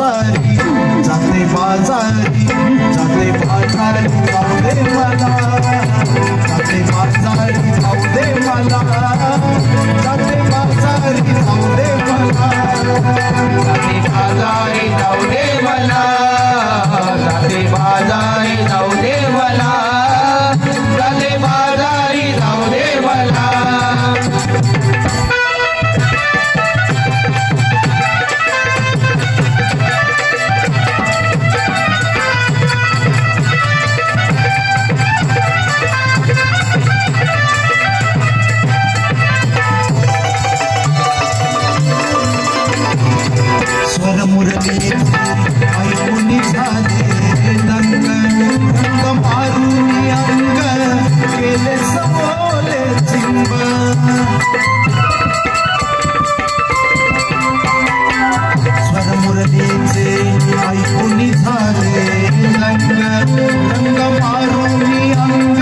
बाजारी जाते बाजारी जाते बाजारी जाऊ दे मला जाते बाजारी जाऊ दे मला जाते बाजारी जाऊ दे मला जाते बाजारी जाऊ दे मला जाते बाजारी जाऊ दे मला जाते बाजारी जाऊ दे मला स्वर मुरली ऐकून झाले रंग रंग मारून अंग केले समोले चिंब स्वर मुरलीचे ऐकून झाले रंग रंग मारून अंग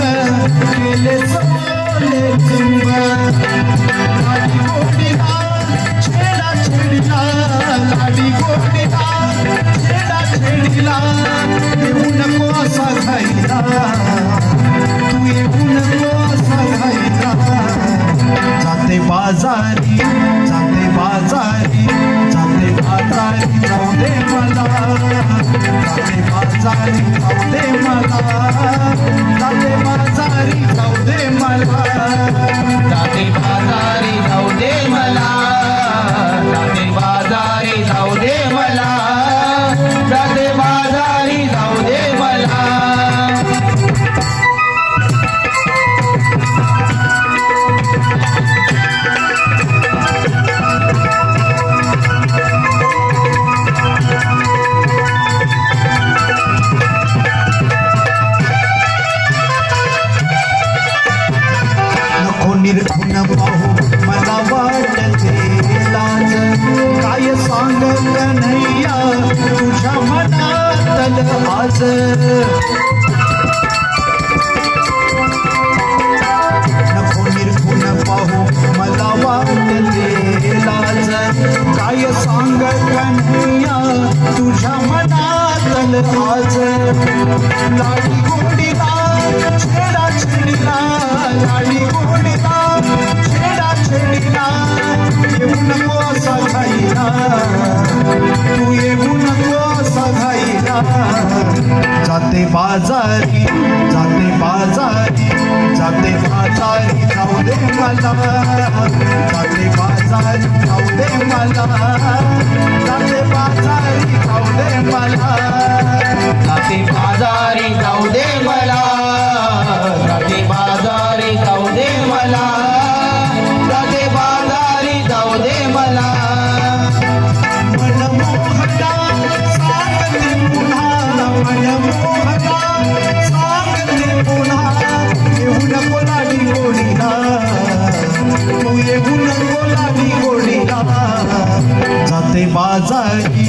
केले समोले चिंब लाडी गोडीला छेडा छेडीला लाडी गोडीला छेडा छेडीला येऊ नको असा घाईला तू येऊ नको असा घाईला जाते बाजारी जाते बाजारी जाते बाजारी जाऊ दे मला जाते बाजारी जाऊ दे मला जाते बाजारी जाऊ दे मला जाते बाजारी जाऊ दे मला जाते बाजारी जाऊ दे मला जाते बाजारी जाऊ दे मला निर्गुण पाहू मला वाटते लाज काय सांग कन्हैया तुझ्या मनातल आज नको निर्गुण पाहू मला वाटते लाज काय सांग कन्हैया तुझ्या मनातल आज लाडी गोडीला छेडा छेडीला लाडी गोडीला छेडा छेडीला येऊ नको असा घाईला तू येऊ नको असा घाईला जाते बाजारी जाते बाजारी जाते बाजारी जाऊ दे मला जाते बाजारी जाऊ दे मला जाते बाजारी जाऊ दे मला जाते बाजारी जाऊ दे मला जाते बाजारी जाऊ दे मला जाते बाजारी जाऊ दे मला मनमोहना सांगते पुन्हा मनमोहना सांगते पुन्हा येऊ नको लाडी गोडीला तू येऊ नको लाडी गोडीला जाते बाजारी